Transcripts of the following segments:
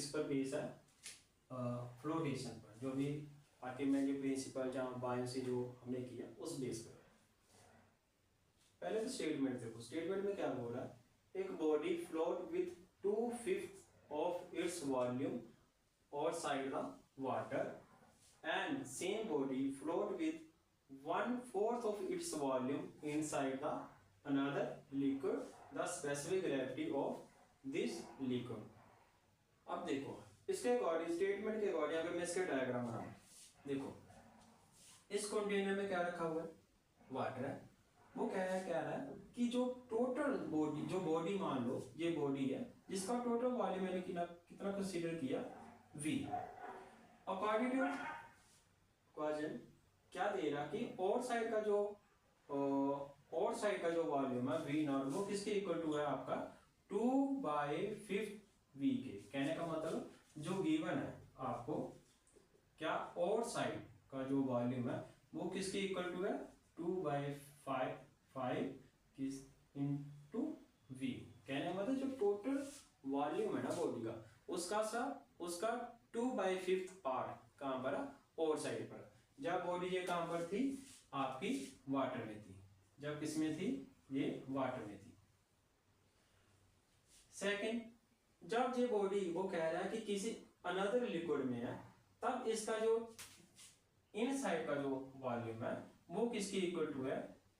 किस पर बेस है, फ्लोटेशन पर, जो भी आर्किमिडीज प्रिंसिपल जहाँ बायों से जो हमने किया उस बेस पर। पहले तो स्टेटमेंट देखो, स्टेटमेंट में क्या बोल रहा है, एक body float with 2/5 of its volume और side the water and same body float with 1/4 of its volume inside the another liquid, the specific gravity of this liquid। अब देखो इसके अकॉर्डिंग, स्टेटमेंट के अकॉर्डिंग अगर मैं इसके डायग्राम बनाऊं, देखो इस कंटेनर में क्या रखा हुआ है, वाटर है। वो कह रहा है कि जो टोटल बॉडी, जो बॉडी मान लो ये बॉडी है जिसका टोटल वॉल्यूम मैंने कितना कंसीडर किया, V। अकॉर्डिंग टू क्वेश्चन क्या दे रहा कि और साइड का जो वॉल्यूम है V नॉट, वो किसके इक्वल टू है आपका 2/5 V के। कहने का मतलब जो गिवन है आपको, क्या और साइड का जो वॉल्यूम है वो किसके इक्वल टू है 2/5 किस इंटू V। कहने का मतलब जो टोटल वॉल्यूम है ना बॉडी का, उसका 2/5 पार्ट कहां पर है, और साइड पर। जब बॉडी ये कहां पर थी, आपकी वाटर में थी। जब किसमें थी, ये वाटर में थी। सेकंड, जब ये बॉडी वो कह रहा है कि किसी अनदर लिक्विड में है, तब इसका जो इनसाइड का जो वॉल्यूम है वो किसकी इक्वल टू है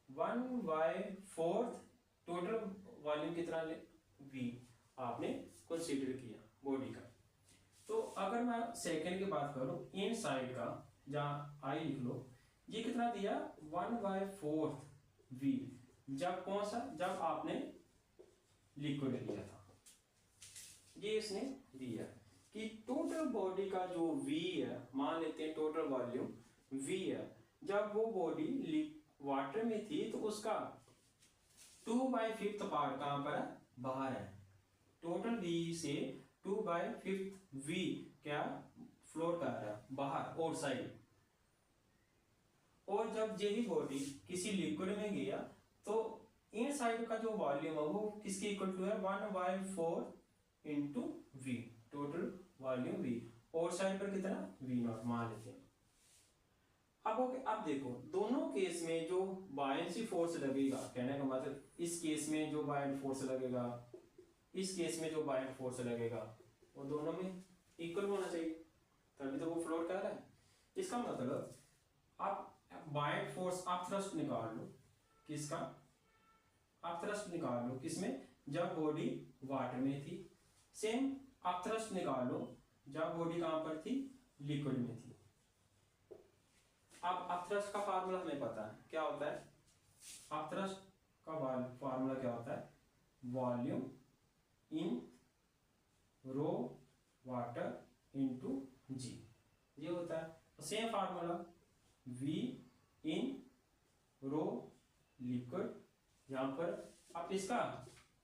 1/4 टोटल वॉल्यूम कितना V आपने कंसीडर किया बॉडी का। तो अगर मैं सेकंड की बात करूं, इन साइड का जहां I लिख लो, ये कितना दिया 1/4 V। जब कौन सा, जब आपने लिक्विड लिया था, ये इसने दिया कि टोटल बॉडी का जो V है, मान लेते हैं टोटल वॉल्यूम V है, जब वो बॉडी वाटर में थी तो उसका 2/5 पार्ट कहां पर है, बाहर है। टोटल V से 2/5 V क्या फ्लोट कर रहा है बाहर और साइड। और जब यही बॉडी किसी लिक्विड में गया तो इन साइड का जो वॉल्यूम है वो किसके इक्वल टू है 1/4 into V, total volume V। और साइड पर कितना V नॉट मान लेते हैं। अब देखो दोनों केस में जो बायनेंसी फोर्स लगेगा, कहने का मतलब इस केस में जो बायनेंट फोर्स लगेगा, इस केस में जो बायनेंट फोर्स लगेगा, वो दोनों में इक्वल होना चाहिए, तभी तो वो फ्लोट कर रहा है। इसका मतलब आप बायनेंट फोर्स, आप थ्रस्ट निकाल लो, किसका, आप थ्रस्ट निकाल लो किसमें, जब बॉडी वाटर में थी। सेम आप थ्रस्ट निकाल लो जब बॉडी कहां पर थी, लिक्विड में थी। अब थ्रस्ट का फार्मूला हमें पता है क्या होता है, अब थ्रस्ट का फार्मूला क्या होता है, volume in rho water into G, ये होता है। Same formula V in rho liquid, यहां पर अब इसका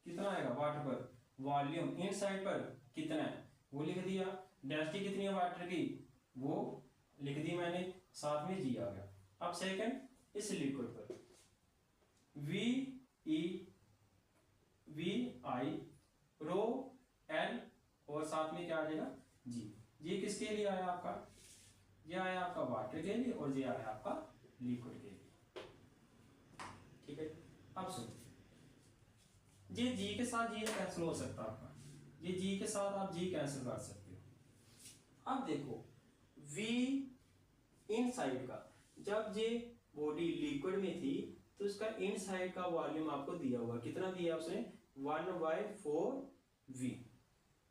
कितना आएगा वाटर पर, वॉल्यूम इन साइड पर कितना है वो लिख दिया, डेंसिटी कितनी है वाटर की वो लिख दी मैंने, साथ में G आ गया। अब सेकंड इस लिक्विड पर VI रो L और साथ में क्या आ जाएगा G। ये किसके लिए आया आपका, ये आया आपका वाटर के लिए और ये आया आपका लिक्विड के लिए। ठीक है, अब सुनो, ये G के साथ ये कैंसिल हो सकता है आपका, ये G के साथ आप G कैंसिल कर सकते हो। अब देखो V इन साइड का, जब ये बॉडी लिक्विड में थी तो उसका इन साइड का वॉल्यूम आपको दिया हुआ, कितना दिया उसने 1/4 V,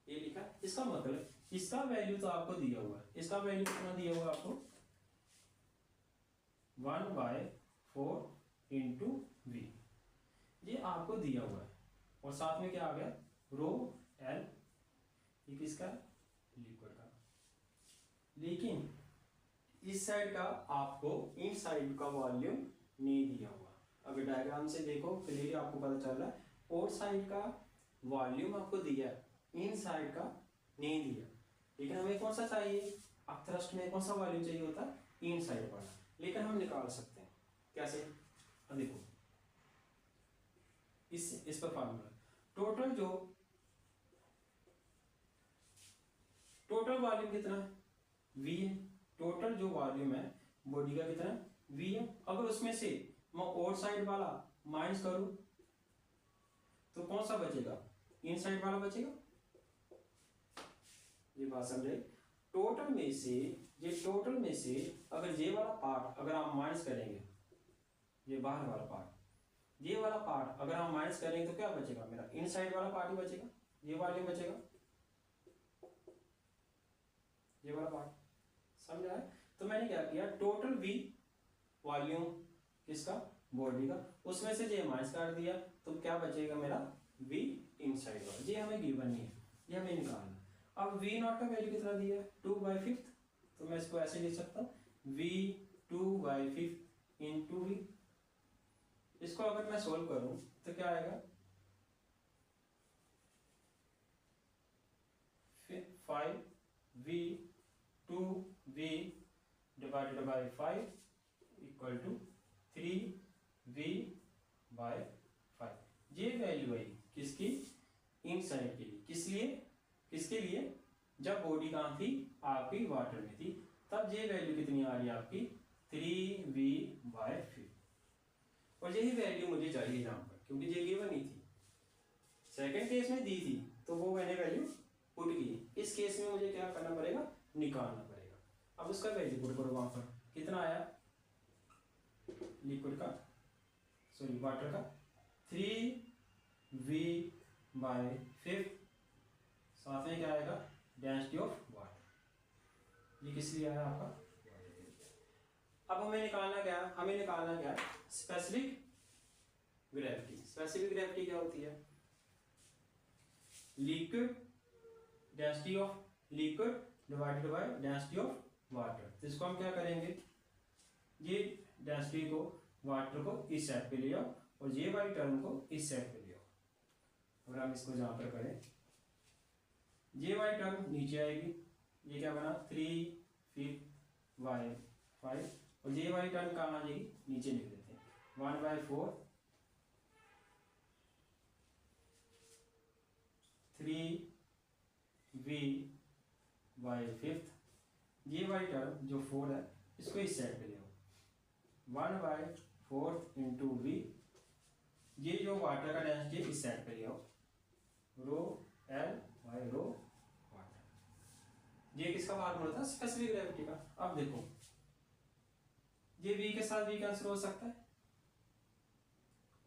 ये लिखा। इसका मतलब इसका वैल्यू तो आपको दिया हुआ है, इसका वैल्यू कितना दिया हुआ आपको 1/4 इंटू V, ये आपको दिया हुआ है। और साथ में क्या आ गया रो L, ये किसका, लिक्विड का। लेकिन इस साइड का आपको इन साइड का वॉल्यूम नहीं दिया हुआ। अगर डायग्राम से देखो क्लियरली आपको पता चल रहा है, और साइड का वॉल्यूम आपको दिया है, इन साइड का नहीं दिया। लेकिन हमें कौन सा चाहिए, अब थ्रस्ट में कौन सा वॉल्यूम चाहिए होता है, इन साइड वाला। लेकिन हम निकाल सकते हैं कैसे, अब देखो इस पर फार्मूला, टोटल जो टोटल वॉल्यूम कितना है, v है। टोटल जो वॉल्यूम है बॉडी का कितना है, v है। अगर उसमें से मैं और साइड वाला माइनस करूं तो कौन सा बचेगा, इन साइड वाला बचेगा। ये बात समझे। टोटल में से अगर ये वाला पार्ट अगर आप माइनस करेंगे, ये बाहर वाला पार्ट, ये वाला पार्ट अगर हम माइनस करेंगे तो क्या बचेगा, मेरा इन साइड वाला पार्ट ही बचेगा, ये वॉल्यूम बचेगा, ये वाला पार्ट। समझ आया। तो मैंने क्या किया, टोटल v वॉल्यूम किसका, बॉडी का, उसमें से ये माइनस काट दिया तो क्या बचेगा मेरा, v इन साइड वाला। ये हमें गिवन नहीं है, ये हमें निकालना। अब v नॉट का वैल्यू कितना दिया है, 2/5, तो मैं इसको ऐसे लिख सकता हूँ, v 2/5 इंटू v। इसको अगर मैं सोल्व करूं तो क्या आएगा, 5v 2v divided by 5 equal to 3v/5। ये वैल्यू आई किसकी, इन साइड के लिए। किसके लिए, जब बॉडी कहाँ थी, आपकी वाटर में थी, तब ये वैल्यू कितनी आ रही है आपकी, 3v/5। और यही वैल्यू मुझे चाहिए यहाँ पर, क्योंकि ये गिवन नहीं थी। सेकंड केस में दी थी तो वो मैंने वैल्यू पुट की। इस केस में मुझे क्या करना पड़ेगा, निकालना पड़ेगा। अब उसका वैल्यू पुट करो वहां पर, कितना आया लिक्विड का, सॉरी वाटर का, 3v/5, साथ में क्या आएगा, डेंसिटी ऑफ वाटर। ये किस लिए आया आपका। अब हमें निकालना क्या, स्पेसिफिक ग्रेविटी। स्पेसिफिक ग्रेविटी क्या होती है, liquid density of liquid divided by density of water. तो इसको हम क्या करेंगे, ये डेंसिटी को, वाटर को इस साइड पे ले आओ और ये वाली टर्म को इस साइड पे ले आओ। और हम इसको जहां पर करें, ये वाली टर्म नीचे आएगी, ये क्या बना 3v/5, और ये वाली टर्म कहाँ आ जाएगी, नीचे लिख देते हैं 1/4 3v/5। ये वाली टर्म जो 4 है इसको इस साइड पे ले आओ, 1/4 इंटू v। ये जो वाटर का डेंसिटी इस साइड पे ले आओ, ρL/ρ वाटर। ये किसका फार्मूला था, स्पेसिफिक ग्रेविटी का। अब देखो ये v के साथ v कैंसिल हो सकता है,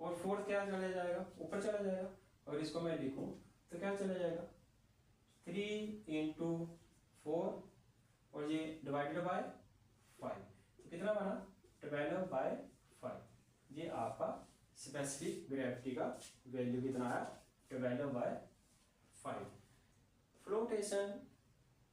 और 4 क्या चला जाएगा, ऊपर चला जाएगा। और इसको मैं लिखूं तो क्या चला जाएगा, 3 इंटू 4 और ये डिवाइडेड बाय 5, तो कितना बना 12/5। ये आपका स्पेसिफिक ग्रेविटी का वैल्यू कितना आया, 12/5। फ्लोटेशन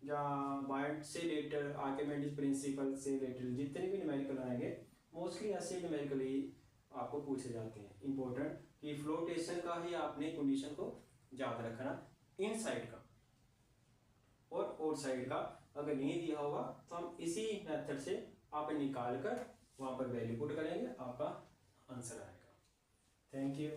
या बायोट से रिलेटेड, आर्किमिडीज प्रिंसिपल से रिलेटेड जितने भी न्यूमेरिकल आएंगे, मोस्टली ऐसे न्यूमेरिकल ही आपको पूछे जाते हैं। इंपॉर्टेंट कि फ्लोटेशन का ही आपने कंडीशन को याद रखना, इन साइड का और आउट साइड का अगर नहीं दिया होगा तो हम इसी मेथड से आप निकाल कर वहां पर वैल्यू पुट करेंगे, आपका आंसर आएगा। Thank you.